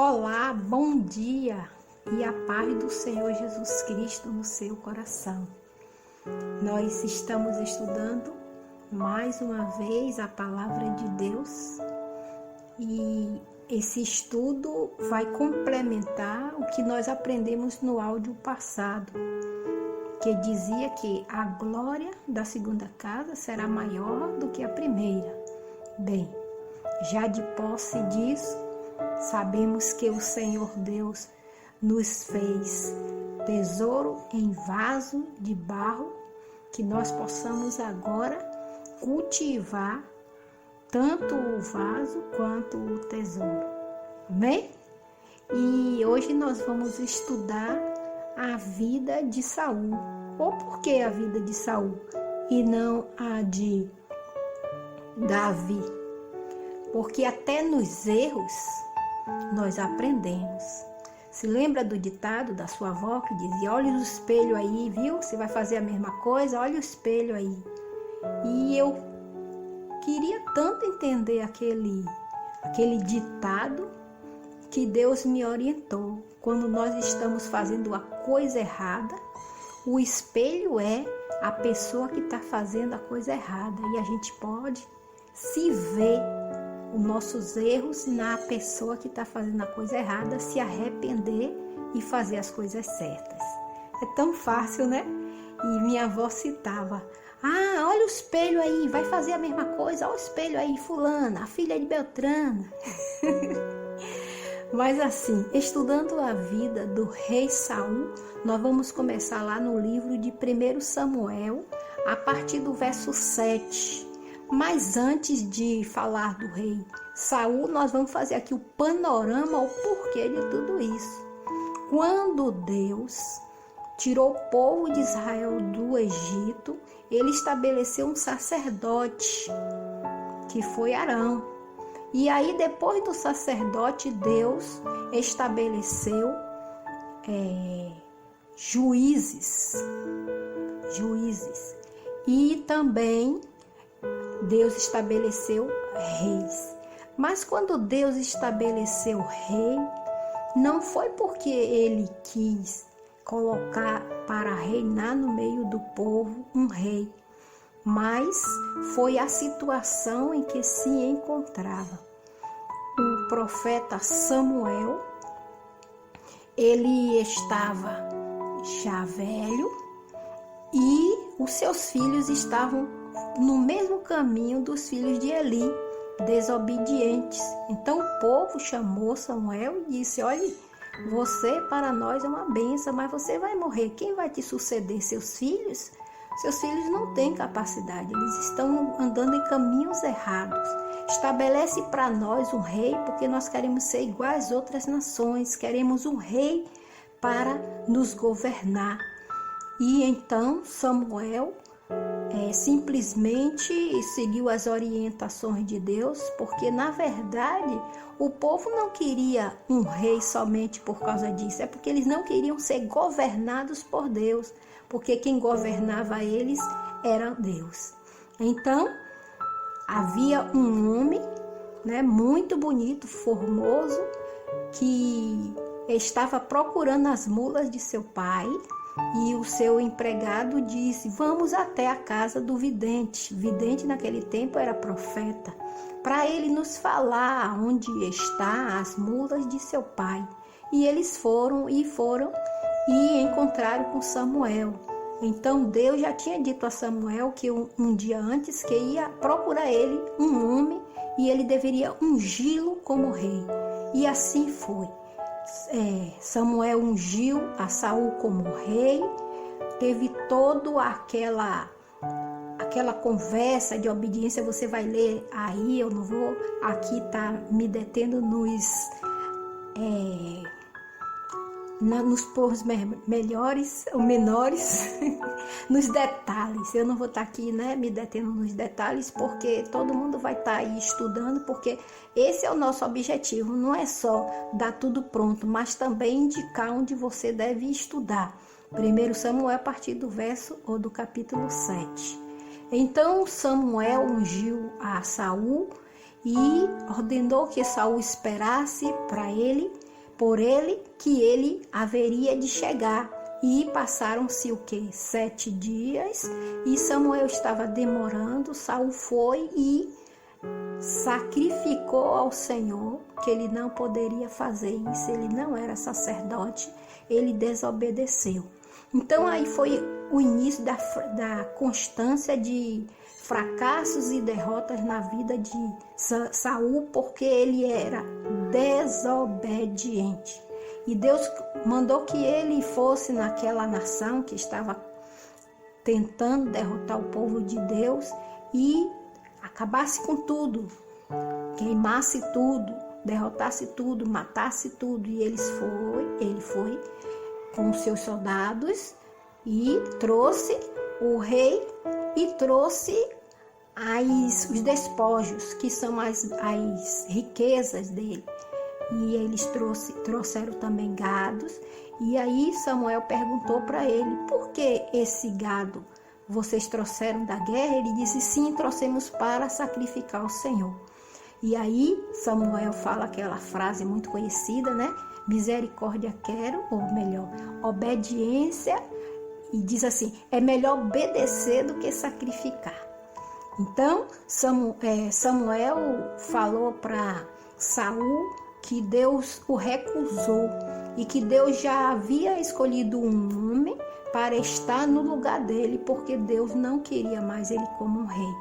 Olá, bom dia e a paz do Senhor Jesus Cristo no seu coração. Nós estamos estudando mais uma vez a palavra de Deus e esse estudo vai complementar o que nós aprendemos no áudio passado, que dizia que a glória da segunda casa será maior do que a primeira. Bem, já de posse disso, sabemos que o Senhor Deus nos fez tesouro em vaso de barro, que nós possamos agora cultivar tanto o vaso quanto o tesouro. Amém? E hoje nós vamos estudar a vida de Saul. Ou por que a vida de Saul e não a de Davi? Porque até nos erros nós aprendemos. Se lembra do ditado da sua avó que dizia: olha o espelho aí, viu? Você vai fazer a mesma coisa, olha o espelho aí. E eu queria tanto entender aquele ditado que Deus me orientou. Quando nós estamos fazendo a coisa errada, o espelho é a pessoa que está fazendo a coisa errada. E a gente pode se ver os nossos erros na pessoa que está fazendo a coisa errada, se arrepender e fazer as coisas certas. É tão fácil, né? E minha avó citava: ah, olha o espelho aí, vai fazer a mesma coisa, olha o espelho aí, fulana, a filha de Beltrana. Mas assim, estudando a vida do rei Saul, nós vamos começar lá no livro de 1 Samuel, a partir do verso 7. Mas antes de falar do rei Saul, nós vamos fazer aqui o panorama, o porquê de tudo isso. Quando Deus tirou o povo de Israel do Egito, ele estabeleceu um sacerdote, que foi Arão. E aí, depois do sacerdote, Deus estabeleceu juízes. E também Deus estabeleceu reis. Mas quando Deus estabeleceu rei, não foi porque ele quis colocar para reinar no meio do povo um rei, mas foi a situação em que se encontrava. O profeta Samuel, ele estava já velho e os seus filhos estavam no mesmo caminho dos filhos de Eli, desobedientes. Então o povo chamou Samuel e disse: olhe, você para nós é uma bênção, mas você vai morrer. Quem vai te suceder? Seus filhos? Seus filhos não têm capacidade, eles estão andando em caminhos errados. Estabelece para nós um rei, porque nós queremos ser iguais às outras nações, queremos um rei para nos governar. E então Samuel simplesmente seguiu as orientações de Deus, porque na verdade o povo não queria um rei somente por causa disso, é porque eles não queriam ser governados por Deus, porque quem governava eles era Deus. Então havia um homem, muito bonito, formoso, que estava procurando as mulas de seu pai. E o seu empregado disse: vamos até a casa do vidente. Vidente naquele tempo era profeta, para ele nos falar onde está as mulas de seu pai. E eles foram e encontraram com Samuel. Então Deus já tinha dito a Samuel que um dia antes que ia procurar ele um homem e ele deveria ungí-lo como rei. E assim foi. Samuel ungiu a Saul como rei, teve toda aquela conversa de obediência. Você vai ler aí, eu não vou aqui estar me detendo nos melhores ou menores, nos detalhes. Eu não vou estar aqui me detendo nos detalhes, porque todo mundo vai estar aí estudando, porque esse é o nosso objetivo. Não é só dar tudo pronto, mas também indicar onde você deve estudar. 1 Samuel, a partir do verso ou do capítulo 7. Então Samuel ungiu a Saul e ordenou que Saul esperasse para ele por ele que ele haveria de chegar. E passaram-se o quê? 7 dias, e Samuel estava demorando. Saul foi e sacrificou ao Senhor, que ele não poderia fazer isso, ele não era sacerdote, ele desobedeceu. Então aí foi o início da constância de fracassos e derrotas na vida de Saul, porque ele era desobediente. E Deus mandou que ele fosse naquela nação que estava tentando derrotar o povo de Deus e acabasse com tudo, queimasse tudo, derrotasse tudo, matasse tudo. E ele foi com os seus soldados e trouxe o rei e trouxe os despojos, que são as riquezas dele. E eles trouxeram também gados. E aí Samuel perguntou para ele: por que esse gado vocês trouxeram da guerra? Ele disse: sim, trouxemos para sacrificar ao Senhor. E aí Samuel fala aquela frase muito conhecida, né? Misericórdia quero, ou melhor, obediência. E diz assim: é melhor obedecer do que sacrificar. Então Samuel falou para Saul que Deus o recusou e que Deus já havia escolhido um homem para estar no lugar dele, porque Deus não queria mais ele como um rei.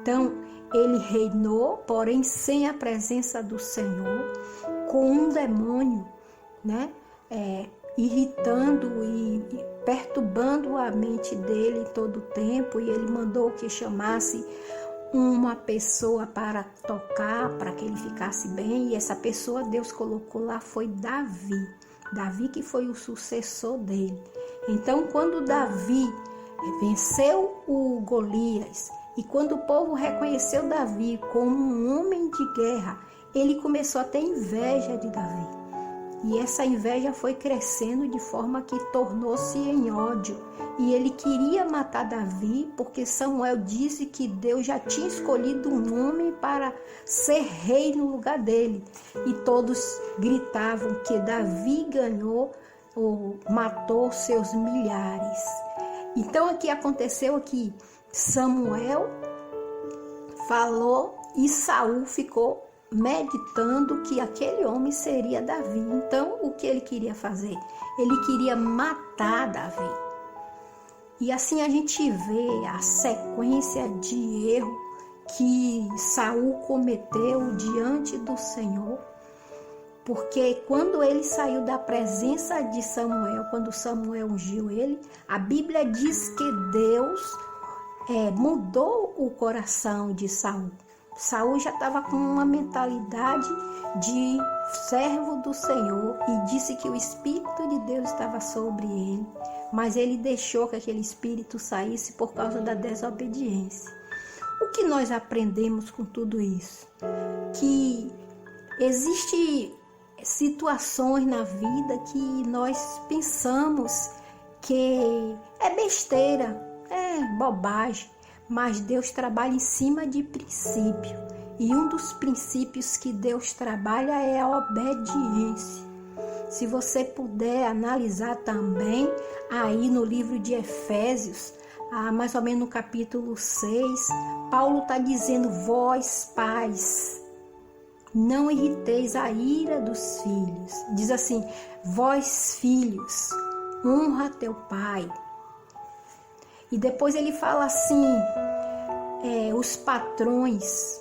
Então ele reinou, porém sem a presença do Senhor, com um demônio, né? Irritando e perturbando a mente dele todo o tempo. E ele mandou que chamasse uma pessoa para tocar, para que ele ficasse bem. E essa pessoa Deus colocou lá foi Davi que foi o sucessor dele. Então quando Davi venceu o Golias, e quando o povo reconheceu Davi como um homem de guerra, ele começou a ter inveja de Davi. E essa inveja foi crescendo de forma que tornou-se em ódio. E ele queria matar Davi, porque Samuel disse que Deus já tinha escolhido um homem para ser rei no lugar dele. E todos gritavam que Davi ganhou ou matou seus milhares. Então aqui aconteceu que Samuel falou e Saul ficou meditando que aquele homem seria Davi. Então, o que ele queria fazer? Ele queria matar Davi. E assim a gente vê a sequência de erro que Saul cometeu diante do Senhor. Porque quando ele saiu da presença de Samuel, quando Samuel ungiu ele, a Bíblia diz que Deus mudou o coração de Saul. Saul já estava com uma mentalidade de servo do Senhor e disse que o Espírito de Deus estava sobre ele, mas ele deixou que aquele Espírito saísse por causa da desobediência. O que nós aprendemos com tudo isso? Que existem situações na vida que nós pensamos que é besteira, é bobagem, mas Deus trabalha em cima de princípio. E um dos princípios que Deus trabalha é a obediência. Se você puder analisar também aí no livro de Efésios, mais ou menos no capítulo 6, Paulo está dizendo: vós, pais, não irriteis a ira dos filhos. Diz assim: vós, filhos, honra teu pai. E depois ele fala assim, os patrões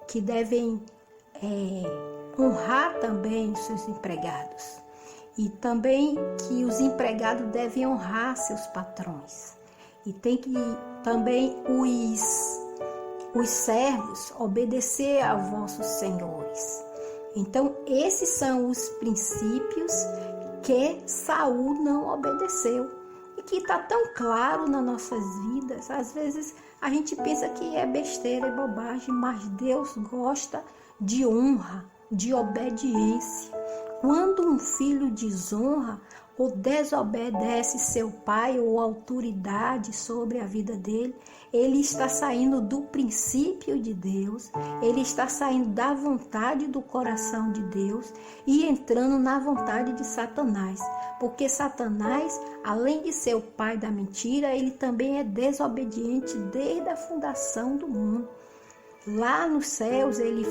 que devem honrar também os seus empregados. E também que os empregados devem honrar seus patrões. E tem que também os servos obedecer aos vossos senhores. Então esses são os princípios que Saul não obedeceu. E que está tão claro nas nossas vidas. Às vezes a gente pensa que é besteira, é bobagem, mas Deus gosta de honra, de obediência. Quando um filho desonra, ou desobedece seu pai ou autoridade sobre a vida dele, ele está saindo do princípio de Deus, ele está saindo da vontade do coração de Deus e entrando na vontade de Satanás. Porque Satanás, além de ser o pai da mentira, ele também é desobediente desde a fundação do mundo. Lá nos céus ele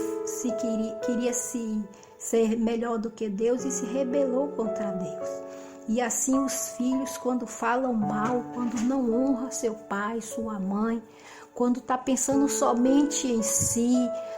queria ser melhor do que Deus e se rebelou contra Deus. E assim os filhos, quando falam mal, quando não honram seu pai, sua mãe, quando está pensando somente em si,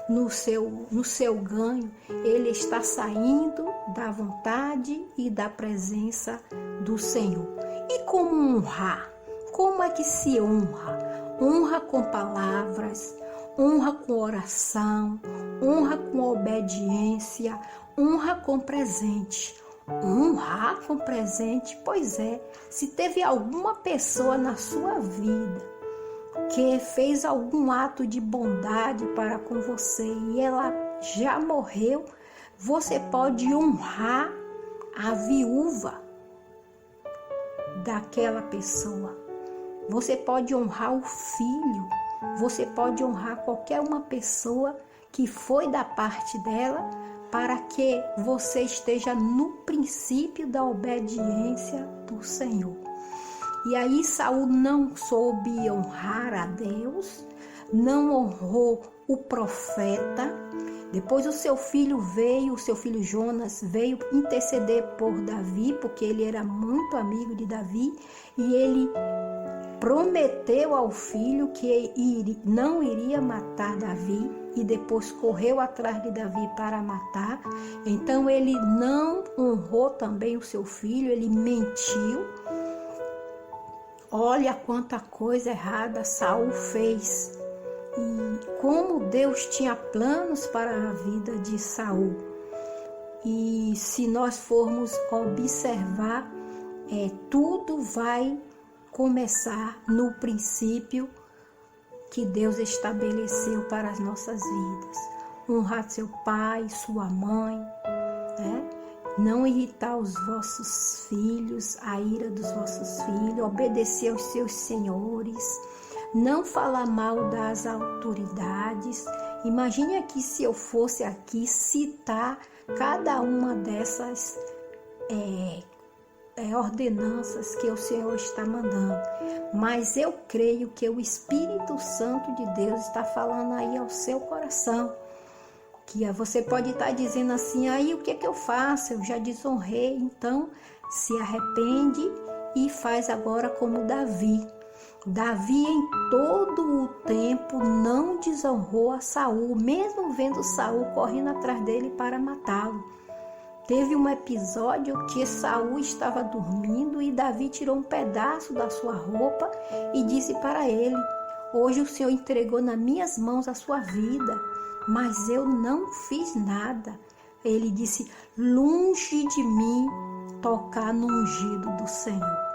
no seu ganho, ele está saindo da vontade e da presença do Senhor. E como honrar? Como é que se honra? Honra com palavras, honra com oração, honra com obediência, honra com presente. Honrar com presente, pois é, se teve alguma pessoa na sua vida que fez algum ato de bondade para com você e ela já morreu, você pode honrar a viúva daquela pessoa. Você pode honrar o filho, você pode honrar qualquer uma pessoa que foi da parte dela, para que você esteja no princípio da obediência do Senhor. E aí Saul não soube honrar a Deus, não honrou o profeta. Depois o seu filho Jonas veio interceder por Davi, porque ele era muito amigo de Davi, e ele prometeu ao filho que não iria matar Davi, e depois correu atrás de Davi para matar. Então ele não honrou também o seu filho, ele mentiu. Olha quanta coisa errada Saul fez. E como Deus tinha planos para a vida de Saul. E se nós formos observar, tudo vai começar no princípio que Deus estabeleceu para as nossas vidas. Honrar seu pai, sua mãe, né? Não irritar os vossos filhos, a ira dos vossos filhos, obedecer aos seus senhores, não falar mal das autoridades. Imagine aqui se eu fosse aqui citar cada uma dessas ordenanças que o Senhor está mandando, mas eu creio que o Espírito Santo de Deus está falando aí ao seu coração, que você pode estar dizendo assim, aí o que é que eu faço? Eu já desonrei. Então se arrepende e faz agora como Davi. Davi em todo o tempo não desonrou a Saul, mesmo vendo Saul correndo atrás dele para matá-lo. Teve um episódio que Saul estava dormindo e Davi tirou um pedaço da sua roupa e disse para ele: hoje o Senhor entregou nas minhas mãos a sua vida, mas eu não fiz nada. Ele disse: longe de mim tocar no ungido do Senhor.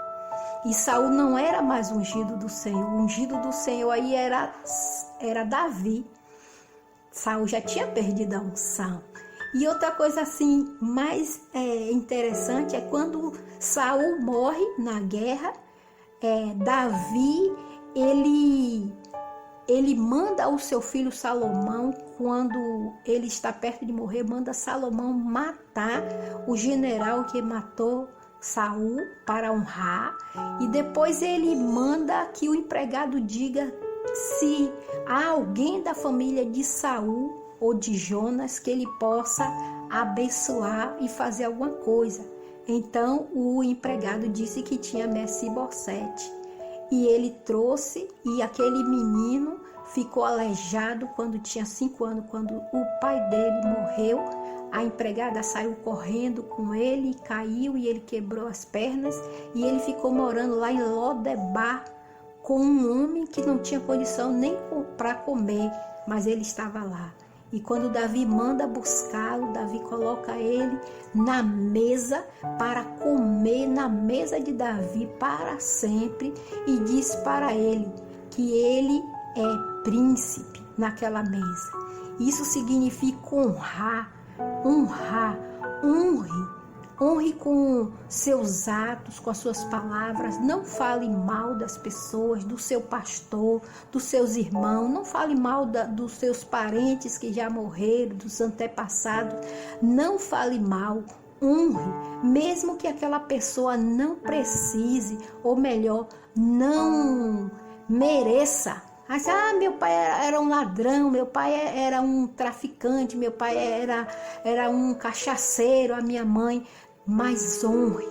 E Saul não era mais ungido do Senhor. O ungido do Senhor aí era Davi. Saul já tinha perdido a unção. E outra coisa assim mais interessante é quando Saul morre na guerra, Davi ele manda o seu filho Salomão, quando ele está perto de morrer, manda Salomão matar o general que matou Saul para honrar, e depois ele manda que o empregado diga se há alguém da família de Saul ou de Jonas que ele possa abençoar e fazer alguma coisa. Então o empregado disse que tinha Mefibosete, e ele trouxe, e aquele menino ficou aleijado quando tinha 5 anos. Quando o pai dele morreu, a empregada saiu correndo com ele, caiu e ele quebrou as pernas, e ele ficou morando lá em Lodebar com um homem que não tinha condição nem para comer, mas ele estava lá. E quando Davi manda buscá-lo, Davi coloca ele na mesa para comer na mesa de Davi para sempre, e diz para ele que ele é príncipe naquela mesa. Isso significa honrar, honre Honre com seus atos, com as suas palavras. Não fale mal das pessoas, do seu pastor, dos seus irmãos. Não fale mal dos seus parentes que já morreram, dos antepassados. Não fale mal. Honre, mesmo que aquela pessoa não precise, ou melhor, não mereça. Mas, meu pai era um ladrão, meu pai era um traficante, meu pai era um cachaceiro, a minha mãe. Mas honre.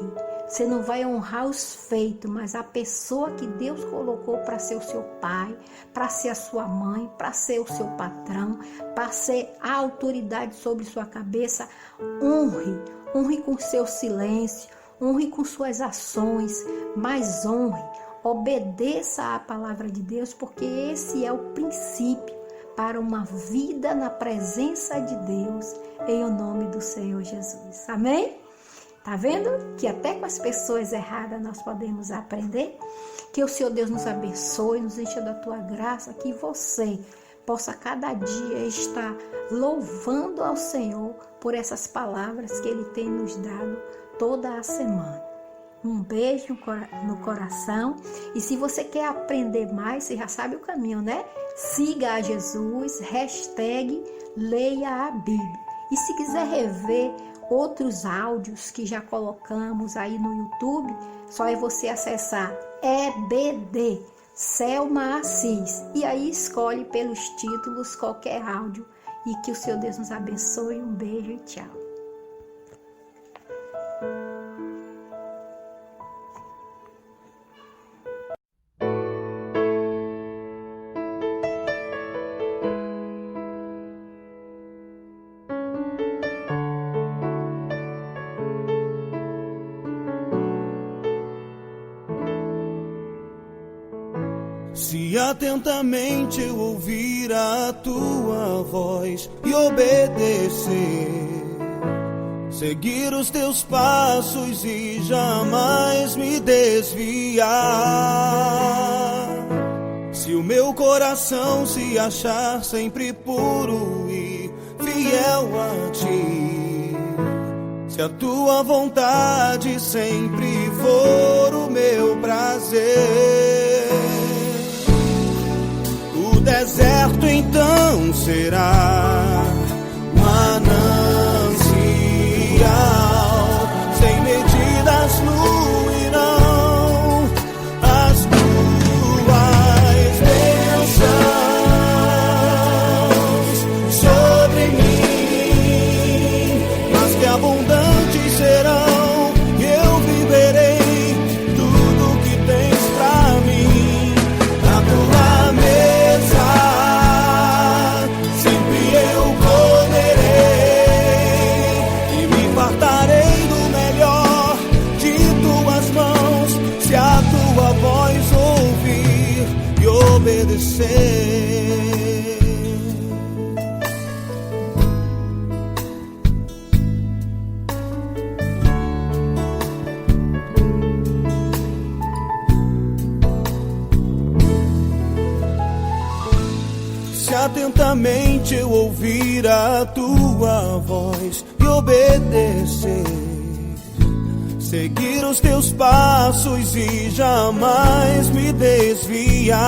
Você não vai honrar os feitos, mas a pessoa que Deus colocou para ser o seu pai, para ser a sua mãe, para ser o seu patrão, para ser a autoridade sobre sua cabeça, honre. Honre com seu silêncio, honre com suas ações, mas honre. Obedeça à palavra de Deus, porque esse é o princípio para uma vida na presença de Deus, em o nome do Senhor Jesus. Amém? Tá vendo que até com as pessoas erradas nós podemos aprender? Que o Senhor Deus nos abençoe, nos encha da tua graça, que você possa cada dia estar louvando ao Senhor por essas palavras que Ele tem nos dado toda a semana. Um beijo no coração. E se você quer aprender mais, você já sabe o caminho, né? Siga a Jesus, #leia a Bíblia. E se quiser rever outros áudios que já colocamos aí no YouTube, só é você acessar EBD, Selma Assis. E aí escolhe pelos títulos qualquer áudio. E que o Senhor Deus nos abençoe. Um beijo e tchau. Se atentamente eu ouvir a tua voz e obedecer, seguir os teus passos e jamais me desviar, se o meu coração se achar sempre puro e fiel a ti, se a tua vontade sempre for o meu prazer, o deserto então será manancial, sem medidas fluirão as tuas bênçãos sobre mim, mas que abundantes serão e eu viverei tudo que tens pra mim. Na tua mesa sempre eu comerei e me fartarei do melhor de tuas mãos, se a tua voz ouvir e obedecer. Se atentamente eu ouvir a tua voz e obedecer, seguir os teus passos e jamais me desviar,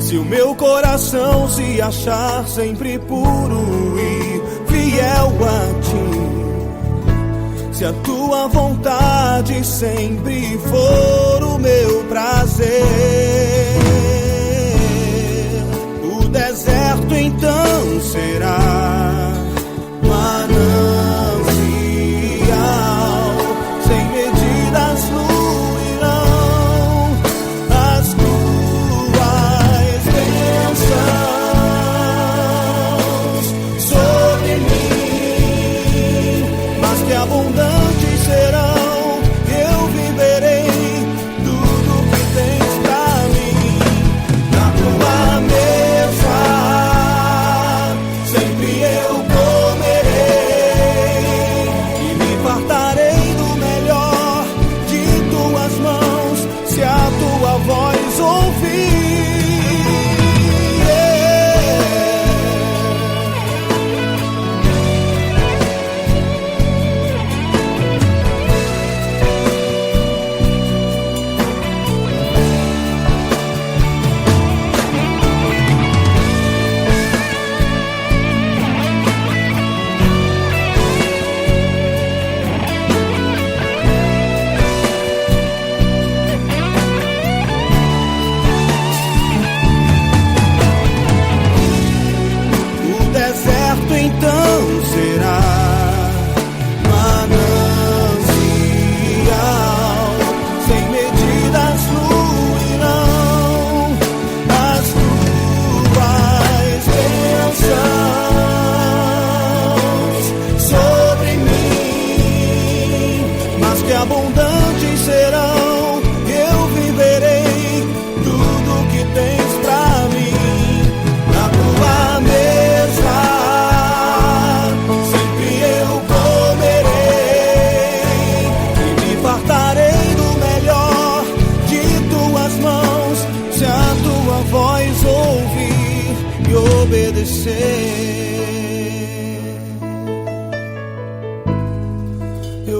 se o meu coração se achar sempre puro e fiel a ti, se a tua vontade sempre for o meu prazer, o deserto então será manancial, sem medidas fluirão as tuas bênçãos sobre mim, mas que abundantes serão, eu viverei tudo que tens pra mim. Na tua mesa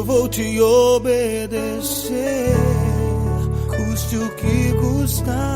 eu vou te obedecer, custe o que custar.